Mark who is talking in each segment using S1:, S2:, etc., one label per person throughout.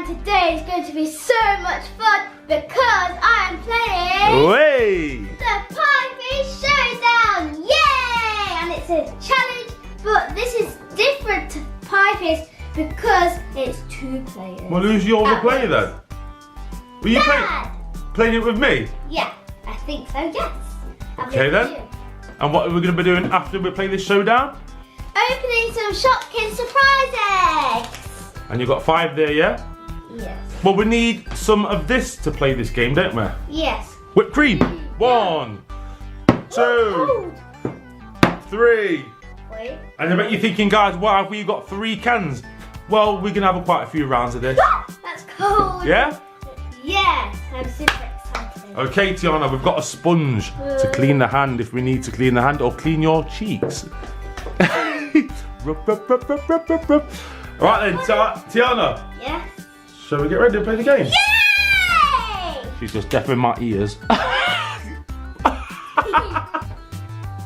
S1: and today is going to be so much fun because I am playing the Pie Face Showdown! Yay! And it's a challenge, but this is different to Pie Face because it's 2 players.
S2: Well, who's your other player then? Were you playing it with me?
S1: Yeah, I think so, yes.
S2: Okay then. And what are we going to be doing after we play this showdown?
S1: Opening some Shopkins surprise eggs.
S2: And you've got 5 there, yeah?
S1: Yes.
S2: Well, we need some of this to play this game, don't we?
S1: Yes.
S2: Whipped cream. 1, 2, 3.
S1: Wait.
S2: And I bet you're thinking, guys, why have we got 3 cans? Well, we're going to have quite a few rounds of this.
S1: That's cold.
S2: Yeah?
S1: Yes, I'm super excited.
S2: Okay, Tiana, we've got a sponge to clean the hand if we need to clean the hand or clean your cheeks. Rub, rub, rub, rub, rub, rub, rub. Right then, Tiana.
S1: Yes.
S2: Shall we get ready to play the game?
S1: Yay!
S2: She's just deaf in my ears.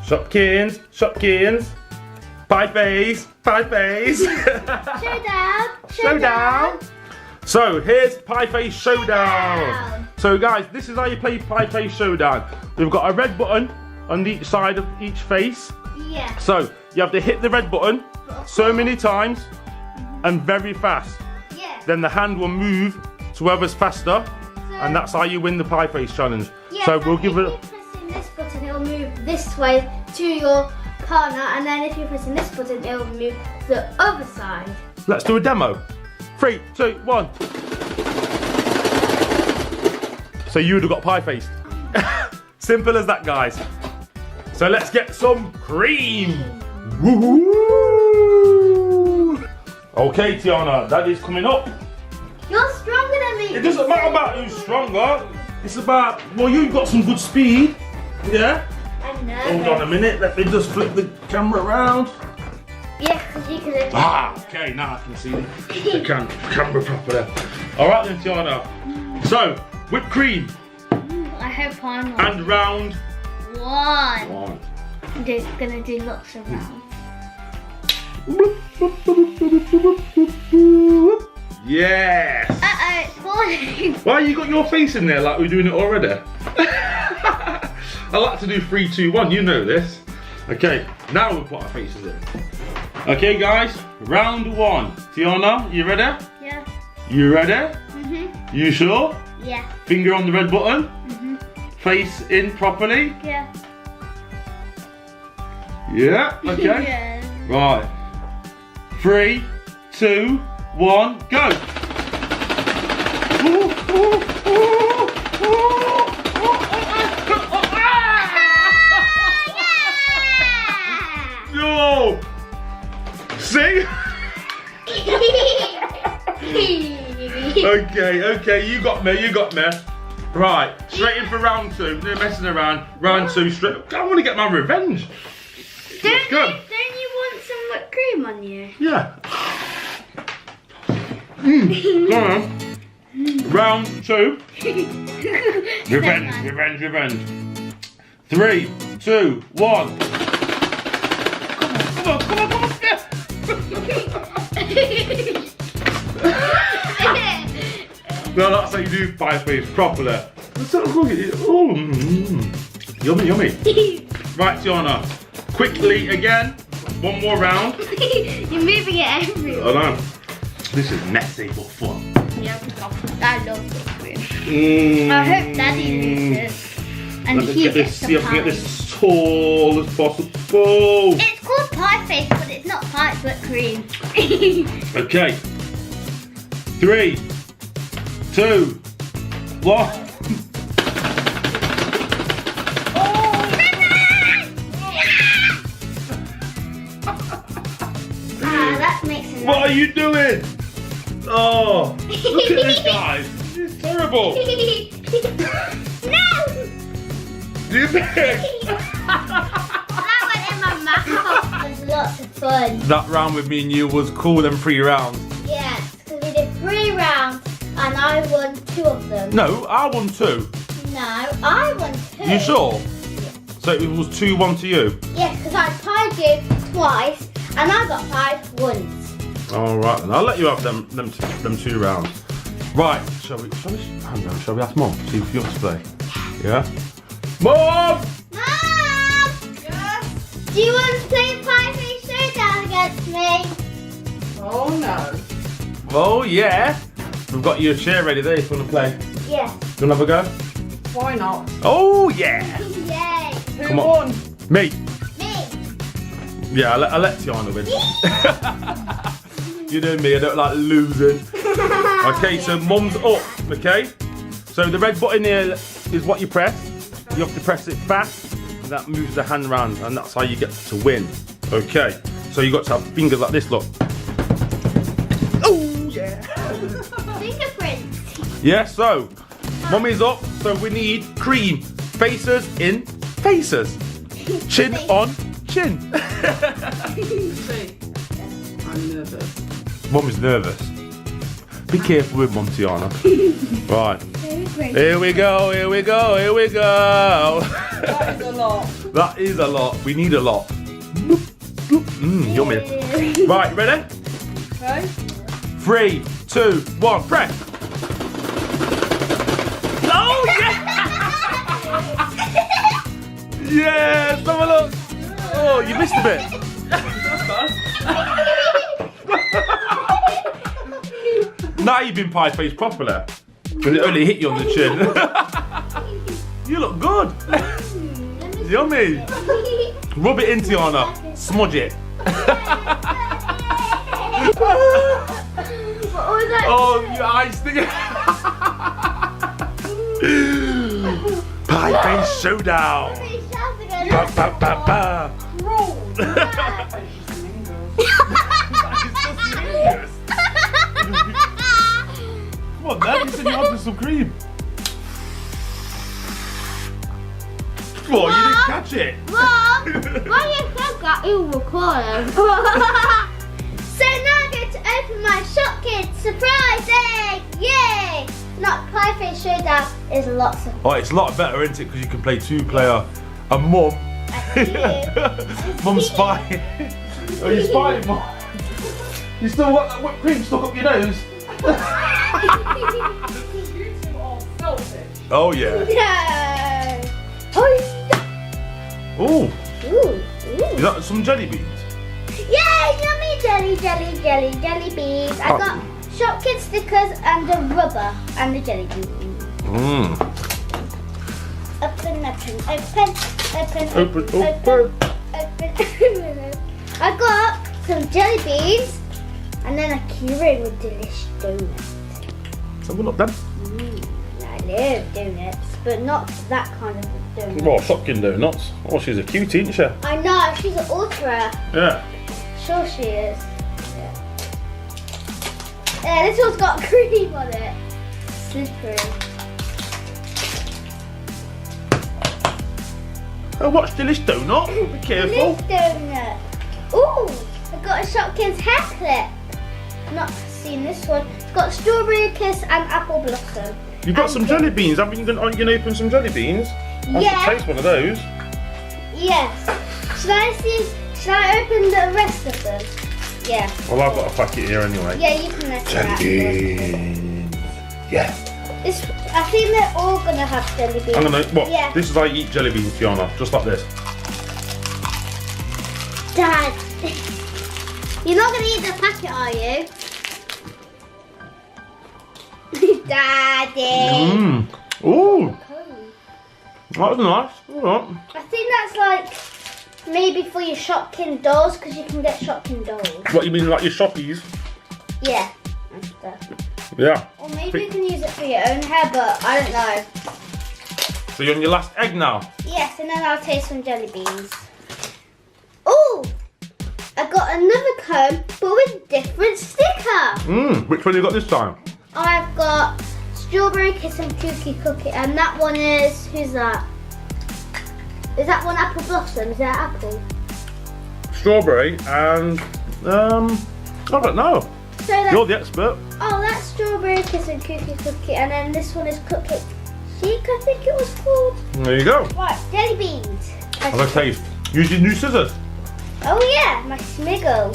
S2: Shopkins, Shopkins. Pie Face, Pie Face.
S1: Showdown.
S2: Showdown. So here's Pie Face Showdown. So guys, this is how you play Pie Face Showdown. We've got a red button on each side of each face.
S1: Yeah.
S2: So you have to hit the red button so many times and very fast.
S1: Yeah.
S2: Then the hand will move to whoever's faster, and that's how you win the Pie Face challenge.
S1: Yeah,
S2: so we'll give it.
S1: If you're pressing this button, it'll move this way to your partner, and then if you're pressing this button, it'll move to the other side.
S2: Let's do a demo. 3, 2, 1. So you would have got Pie Face. Simple as that, guys. So let's get some cream. Woo-hoo! Okay, Tiana, that is coming up.
S1: You're stronger than me.
S2: It doesn't matter about who's stronger. It's about, well, you've got some good speed. Yeah?
S1: I know.
S2: Hold on a minute. Let me just flip the camera around.
S1: Yeah, because you can.
S2: Okay, now I can see the camera properly. All right then, Tiana. So, whipped cream.
S1: I hope I'm on.
S2: And round
S1: 1.
S2: 1.
S1: I'm just gonna do lots of rounds.
S2: Yes.
S1: It's falling.
S2: Why you got your face in there like we're doing it already? I like to do 3, 2, 1. You know this. Okay, now we'll put our faces in. Okay, guys, round 1. Tiana, you ready?
S1: Yeah.
S2: You ready? You sure?
S1: Yeah.
S2: Finger on the red button. Face in properly.
S1: Yeah.
S2: Yeah. Okay.
S1: Yeah.
S2: Right. 3, 2, 1, go. No. See? Okay, you got me. Right, straight in for round 2. No messing around. Round 2, straight. I want to get my revenge. Let's go.
S1: Don't you want some whipped cream on you?
S2: Yeah. Go on. Round 2. Revenge. 3, 2, 1. Come on. Well, that's how you do Pie Face properly. Oh, yummy. Right, Tiana. Quickly again. 1 more round.
S1: You're moving it everywhere.
S2: I know. This is messy but fun.
S1: Yeah, I love whipped cream. I hope Daddy loses. And
S2: Let's
S1: he
S2: get
S1: gets
S2: this. See if I can get
S1: pie.
S2: this as tall as possible.
S1: It's called Pie Face, but it's not pie, it's whipped cream.
S2: Okay. 3, 2, 1.
S1: That makes sense.
S2: What are you doing? Oh, look at this, guys. This is terrible.
S1: No!
S2: Do you think?
S1: That went in my mouth. It was lots of fun.
S2: That round with me and you was cool, them 3 rounds.
S1: Yes, because we did 3 rounds and I won 2 of them.
S2: No, I won 2.
S1: No, I won 2.
S2: You sure?
S1: Yeah.
S2: So it was 2-1 to you?
S1: Yes, because I pied you twice and I got 5 once.
S2: All right, then I'll let you have them 2 rounds. Right, shall we ask Mum? See if you want to play. Yeah? Mum!
S1: Mom!
S3: Yes?
S1: Do you want to play Pie Face Showdown against me?
S3: Oh no.
S2: Oh yeah! We've got your chair ready there if you want to play.
S1: Yes.
S2: Do you want to have a go?
S3: Why not?
S2: Oh yeah!
S1: Yay.
S3: Who
S2: Come on.
S3: won?
S2: Me.
S1: Me.
S2: Yeah, I'll let Tiana win. You know me, I don't like losing. Okay, so Mum's up, okay? So the red button here is what you press. You have to press it fast, and that moves the hand around, and that's how you get to win. Okay, so you got to have fingers like this, look. Oh, yeah.
S1: Fingerprints.
S2: Yeah, so, Mummy's up, so we need cream. Faces in faces. Chin on chin.
S3: See, I'm nervous.
S2: Mum is nervous. Be careful with Mum, Tiana. Right. Here we go, here we go, here we go.
S3: That is a lot.
S2: That is a lot. We need a lot. Yummy. Right, ready?
S3: Okay.
S2: 3, 2, 1, press. Oh, yeah! Yes, have a look. Oh, you missed a bit. Now you've been pie faced properly. Because it only hit you on the chin. You look good. Yummy. Rub it in, Tiana. Smudge it.
S1: What was that?
S2: Oh, your eyes stinging. Pie face showdown. Ba, ba, ba, ba. Come on, Dad, you said you wanted some cream. Oh, you didn't catch it.
S1: Mom, why you said that you were recording? So now I'm going to open my Shopkins surprise egg! Yay! Not Pie Face Showdown is lots of
S2: Oh, it's a lot better, isn't it? Because you can play 2-player. And Mum. Mum's spying. Oh, you're spying, Mum. You still got that whipped cream stuck up your nose?
S3: You two are selfish.
S2: Oh, yeah.
S1: No!
S2: Ooh.
S1: Ooh.
S2: Is that some jelly beans?
S1: Yay! Yummy jelly beans. I
S2: Oh.
S1: got Shopkins stickers and the rubber and the jelly beans.
S2: Mmm.
S1: Open.
S2: Open.
S1: I got some jelly beans and then a keyring with delicious donuts.
S2: So we're not done.
S1: I love donuts, but not that kind of donut.
S2: Well, Shopkins donuts. Oh, she's a cutie, isn't she?
S1: I know, she's an ultra.
S2: Yeah.
S1: Sure she is. Yeah, this one's got cream on it. Slippery.
S2: Oh, what's delicious donut? Be careful.
S1: This donut. Ooh, I got a Shopkins hair clip. Not seen this one. It's got strawberry kiss and apple blossom.
S2: You've got
S1: And
S2: some jelly beans, haven't you? Aren't you going to open some jelly beans? I
S1: Yeah.
S2: should taste one of those.
S1: Yes. Should I open the rest of them? Yeah.
S2: Well, I've got a packet here anyway.
S1: Yeah, you can open that.
S2: beans. Yeah.
S1: I think they're all gonna have jelly beans.
S2: I'm gonna. What?
S1: Yeah.
S2: This is how you eat jelly beans, Fiona. Just like this.
S1: Dad, you're not gonna eat the packet, are you? Daddy.
S2: Mmm. Ooh. That was nice. All right.
S1: I think that's like maybe for your Shopkins dolls because you can get Shopkins dolls.
S2: What you mean, like your shoppies?
S1: Yeah. And stuff.
S2: Yeah.
S1: Or maybe you can use it for your own hair, but I don't know.
S2: So you're on your last egg now.
S1: Yes, and then I'll taste some jelly beans. Ooh! I got another comb, but with different sticker.
S2: Mmm. Which one you got this time?
S1: I've got strawberry kiss and cookie, and that one is, who's that? Is that one apple blossom? Is that apple?
S2: Strawberry and I don't know.
S1: So that's,
S2: You're the expert.
S1: oh, that's strawberry kiss and cookie, and then this one is cupcake chic, I think it was called.
S2: There you go.
S1: Right, jelly beans.
S2: Have a taste. Use your new scissors.
S1: Oh yeah, my smiggle.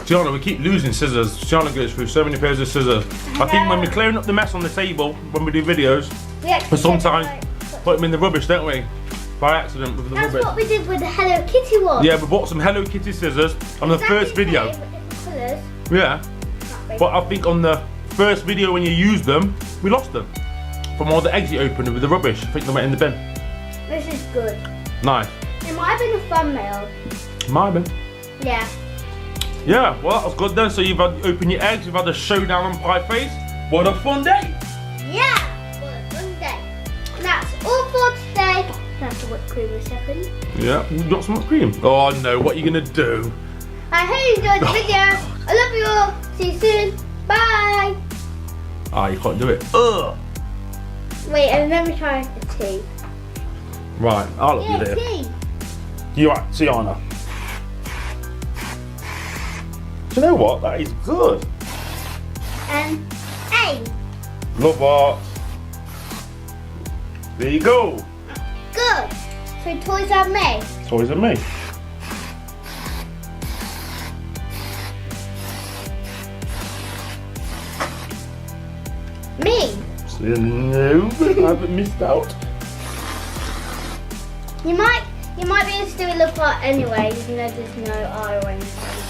S2: Tiana, we keep losing scissors. Tiana goes through so many pairs of scissors. I think when we're clearing up the mess on the table, when we do videos, we sometimes put them in the rubbish, don't we? By accident with the
S1: That's
S2: rubbish.
S1: what we did with the Hello Kitty one.
S2: Yeah, we bought some Hello Kitty scissors on the first video.
S1: Colours.
S2: Yeah, but I think on the first video when you used them, we lost them. From all the eggs you opened with the rubbish. I think they went in the bin.
S1: This is good.
S2: Nice.
S1: It might have been a thumbnail.
S2: Might have been.
S1: Yeah.
S2: Yeah, well that was good then. So you've had open your eggs, you've had a showdown on pie face. What a fun day!
S1: Yeah! What a fun day. And that's all for today. That's the whipped cream a second.
S2: Yeah, you got some whipped cream. Oh no, what are you gonna do?
S1: I hope you enjoyed the video. I love you all. See you soon. Bye.
S2: Ah, you can't do it. Ugh.
S1: Wait, and let me try the tea.
S2: Right, I'll love you there.
S1: Tea.
S2: You right, Tiana. Do you know what? That is good.
S1: A.
S2: Love art. There you go.
S1: Good. So toys are me.
S2: Toys and me.
S1: Me.
S2: So, no, I haven't missed out.
S1: You might be able to do a little part anyway, even though there's no eye or anything.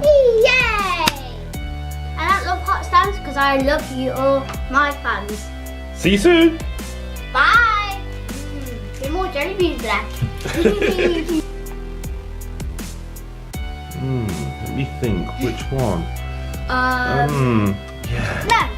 S1: Yay! And that love heart stands because I love you all, my fans.
S2: See you soon.
S1: Bye! Get more jelly beans left.
S2: Let me think, which one?
S1: Yeah.
S2: Yeah.
S1: No,